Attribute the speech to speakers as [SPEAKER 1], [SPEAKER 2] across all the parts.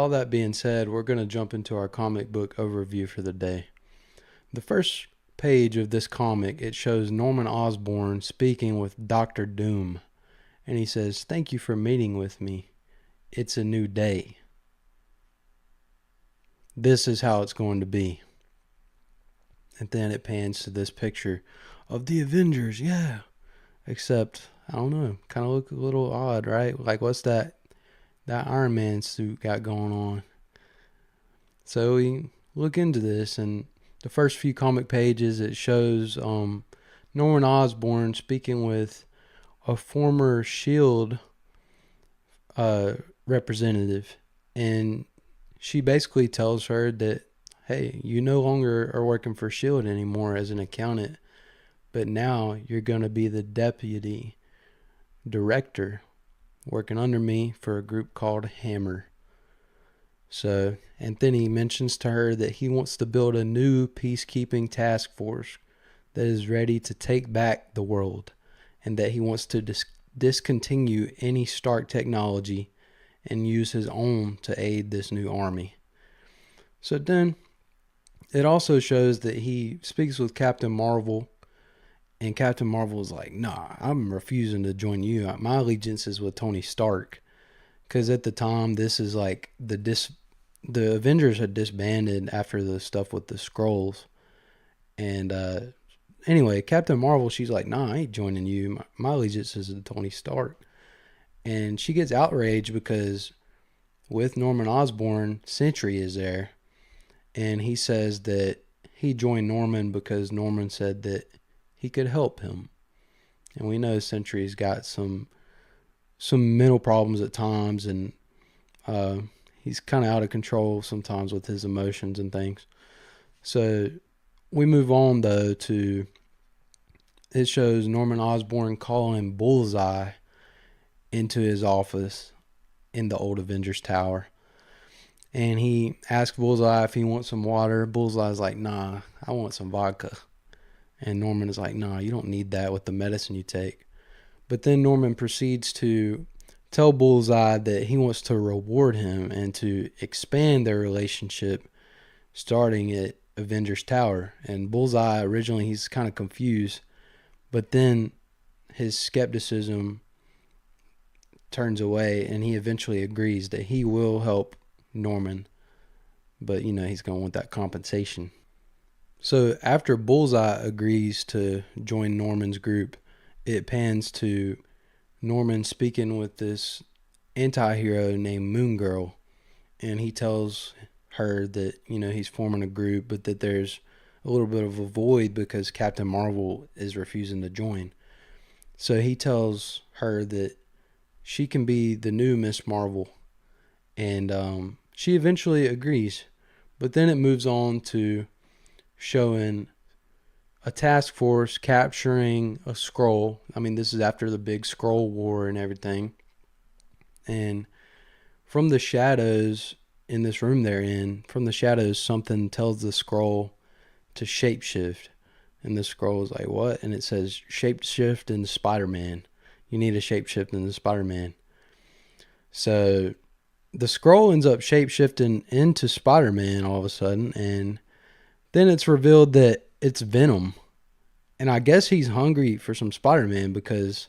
[SPEAKER 1] all that being said, we're going to jump into our comic book overview for the day. The first page of this comic, it shows Norman Osborn speaking with Dr. Doom. And he says, "Thank you for meeting with me. It's a new day. This is how it's going to be." And then it pans to this picture of the Avengers, yeah. Except, I don't know, kind of look a little odd, right? Like, what's that Iron Man suit got going on? So we look into this, and the first few comic pages, it shows Norman Osborn speaking with a former SHIELD representative, and she basically tells her that, hey, you no longer are working for SHIELD anymore as an accountant, but now you're going to be the deputy director working under me for a group called Hammer. So, and then he mentions to her that he wants to build a new peacekeeping task force that is ready to take back the world, and that he wants to discontinue any Stark technology and use his own to aid this new army. So then it also shows that he speaks with Captain Marvel, and Captain Marvel is like, "Nah, I'm refusing to join you. My allegiance is with Tony Stark." Because at the time, this is like the Avengers had disbanded after the stuff with the Skrulls. And anyway, Captain Marvel, she's like, "Nah, I ain't joining you. My allegiance is to Tony Stark." And she gets outraged because with Norman Osborn, Sentry is there. And he says that he joined Norman because Norman said that he could help him. And we know Sentry's got some mental problems at times, and he's kind of out of control sometimes with his emotions and things. So we move on, though, to it shows Norman Osborn calling Bullseye into his office in the old Avengers Tower. And he asks Bullseye if he wants some water. Bullseye's like, "Nah, I want some vodka." And Norman is like, "Nah, you don't need that with the medicine you take." But then Norman proceeds to tell Bullseye that he wants to reward him and to expand their relationship starting at Avengers Tower. And Bullseye, originally, he's kind of confused. But then his skepticism turns away, and he eventually agrees that he will help Norman. But, he's going to want that compensation. So after Bullseye agrees to join Norman's group, it pans to Norman speaking with this anti-hero named Moon Girl. And he tells her that, he's forming a group, but that there's a little bit of a void because Captain Marvel is refusing to join. So he tells her that she can be the new Miss Marvel. And she eventually agrees. But then it moves on to showing a task force capturing a Skrull. I mean, this is after the big Skrull war and everything. And from the shadows in this room they're in, from the shadows, something tells the Skrull to shapeshift. And the Skrull is like, "What?" And it says, "Shapeshift into Spider-Man. You need to shapeshift into Spider-Man." So the Skrull ends up shapeshifting into Spider-Man all of a sudden, and then it's revealed that it's Venom. And I guess he's hungry for some Spider-Man because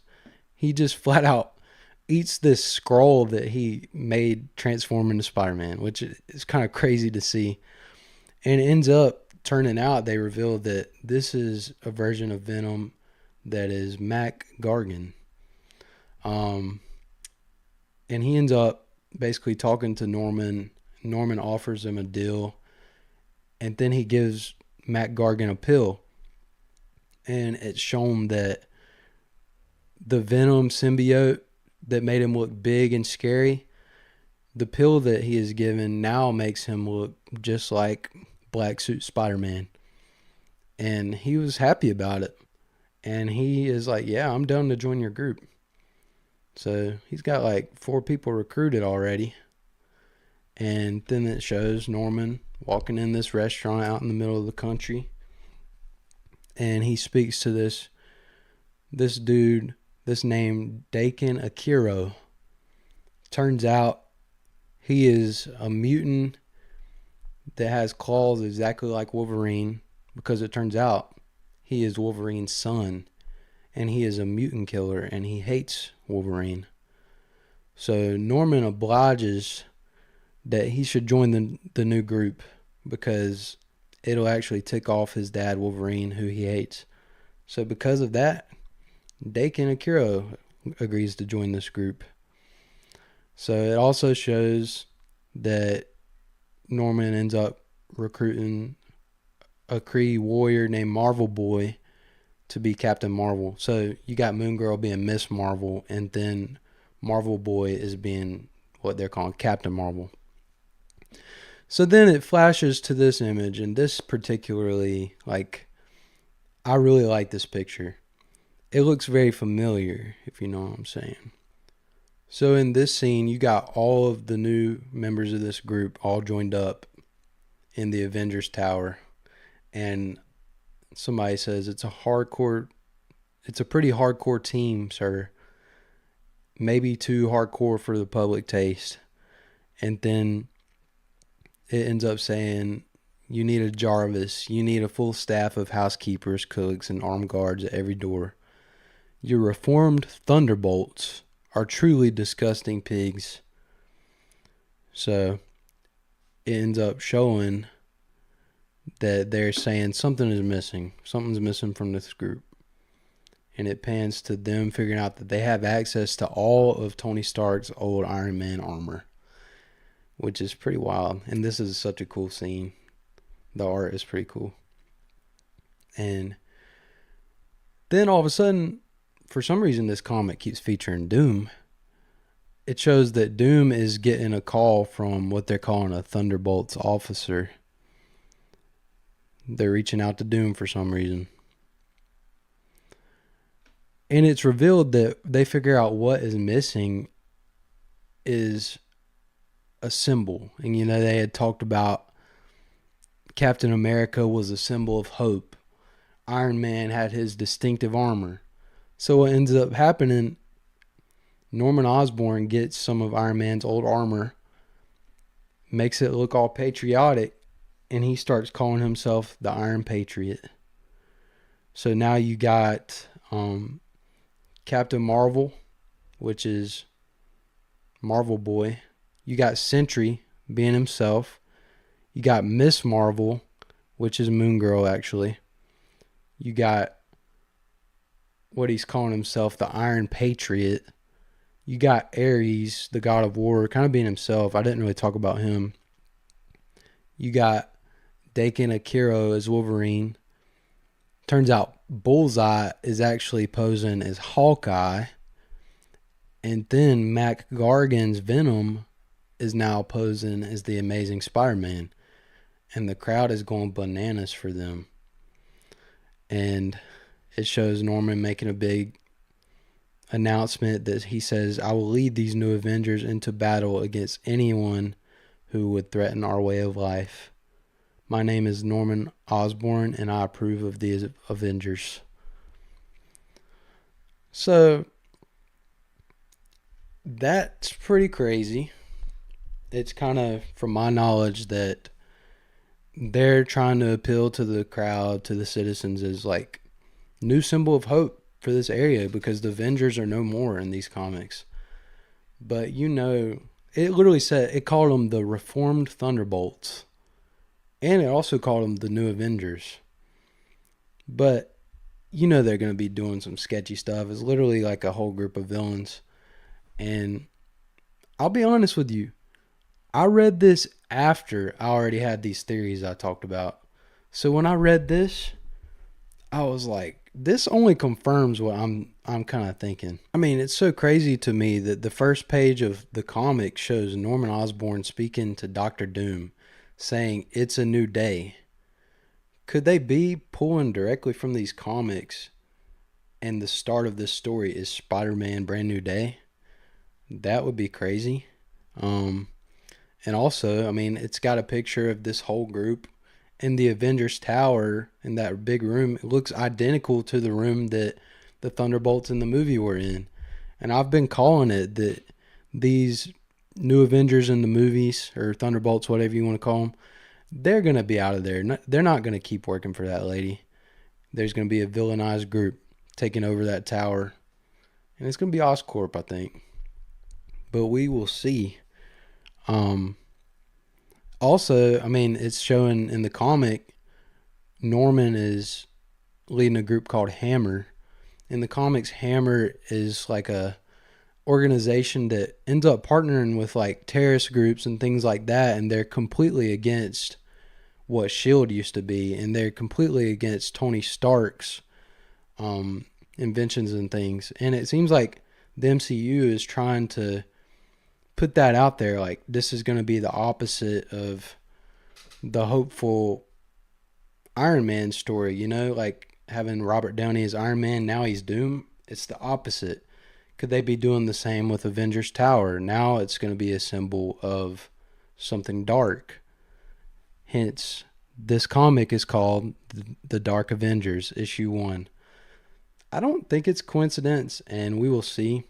[SPEAKER 1] he just flat out eats this Skrull that he made transform into Spider-Man, which is kind of crazy to see. And it ends up turning out, they revealed that this is a version of Venom that is Mac Gargan. And he ends up basically talking to Norman. Norman offers him a deal, and then he gives Mac Gargan a pill. And it's shown that the Venom symbiote that made him look big and scary, the pill that he is given now makes him look just like Black Suit Spider-Man. And he was happy about it. And he is like, "Yeah, I'm down to join your group." So he's got like 4 people recruited already. And then it shows Norman walking in this restaurant out in the middle of the country. And he speaks to this dude, this named Dakin Akiro. Turns out He is a mutant that has claws exactly like Wolverine, because it turns out he is Wolverine's son, and he is a mutant killer, and he hates Wolverine. So Norman obliges that he should join the new group because it'll actually tick off his dad Wolverine, who he hates. So because of that, Daken Akira agrees to join this group. So it also shows that Norman ends up recruiting a Kree warrior named Marvel Boy to be Captain Marvel. So you got Moon Girl being Miss Marvel, and then Marvel Boy is being what they're calling Captain Marvel. So then it flashes to this image, and this particularly, I really like this picture. It looks very familiar, if you know what I'm saying. So in this scene, you got all of the new members of this group all joined up in the Avengers Tower, and somebody says it's a pretty hardcore team, sir. Maybe too hardcore for the public taste. And then it ends up saying, you need a Jarvis. You need a full staff of housekeepers, cooks, and armed guards at every door. Your reformed thunderbolts are truly disgusting pigs. So it ends up showing that they're saying something is missing. Something's missing from this group. And it pans to them figuring out that they have access to all of Tony Stark's old Iron Man armor, which is pretty wild. And this is such a cool scene. The art is pretty cool. And then all of a sudden, for some reason, this comic keeps featuring Doom. It shows that Doom is getting a call from what they're calling a Thunderbolts officer. They're reaching out to Doom for some reason. And it's revealed that they figure out what is missing is a symbol. And, they had talked about Captain America was a symbol of hope. Iron Man had his distinctive armor. So what ends up happening, Norman Osborn gets some of Iron Man's old armor, makes it look all patriotic, and he starts calling himself the Iron Patriot. So now you got Captain Marvel, which is Marvel Boy. You got Sentry being himself. You got Miss Marvel, which is Moon Girl, actually. You got what he's calling himself, the Iron Patriot. You got Ares, the God of War, kind of being himself. I didn't really talk about him. You got Daken Akira as Wolverine. Turns out Bullseye is actually posing as Hawkeye. And then Mac Gargan's Venom is now posing as the Amazing Spider-Man. And the crowd is going bananas for them. And it shows Norman making a big announcement that he says, I will lead these new Avengers into battle against anyone who would threaten our way of life. My name is Norman Osborn, and I approve of the Avengers. So that's pretty crazy. It's kind of, from my knowledge, that they're trying to appeal to the crowd, to the citizens, as like new symbol of hope for this area, because the Avengers are no more in these comics. But it literally said, it called them the Reformed Thunderbolts. And it also called them the New Avengers. But they're going to be doing some sketchy stuff. It's literally like a whole group of villains. And I'll be honest with you, I read this after I already had these theories I talked about. So when I read this, I was like, this only confirms what I'm kind of thinking. I mean, it's so crazy to me that the first page of the comic shows Norman Osborn speaking to Dr. Doom, saying it's a new day. Could they be pulling directly from these comics, and the start of this story is Spider-Man Brand New Day? That would be crazy. And also, I mean, it's got a picture of this whole group in the Avengers Tower in that big room. It looks identical to the room that the Thunderbolts in the movie were in. And I've been calling it that these new Avengers in the movies, or Thunderbolts, whatever you want to call them, they're going to be out of there. They're not going to keep working for that lady. There's going to be a villainized group taking over that tower. And it's going to be Oscorp, I think. But we will see. Um, Also, I mean, it's showing in the comic, Norman is leading a group called Hammer. In the comics, Hammer is like a organization that ends up partnering with like terrorist groups and things like that, and they're completely against what Shield used to be, and they're completely against Tony Stark's inventions and things. And it seems like the MCU is trying to put that out there, like this is going to be the opposite of the hopeful Iron Man story, you know, like having Robert Downey as Iron Man, now he's Doom. It's the opposite. Could they be doing the same with Avengers Tower? Now it's going to be a symbol of something dark. Hence, this comic is called The Dark Avengers, issue 1. I don't think it's coincidence, and we will see.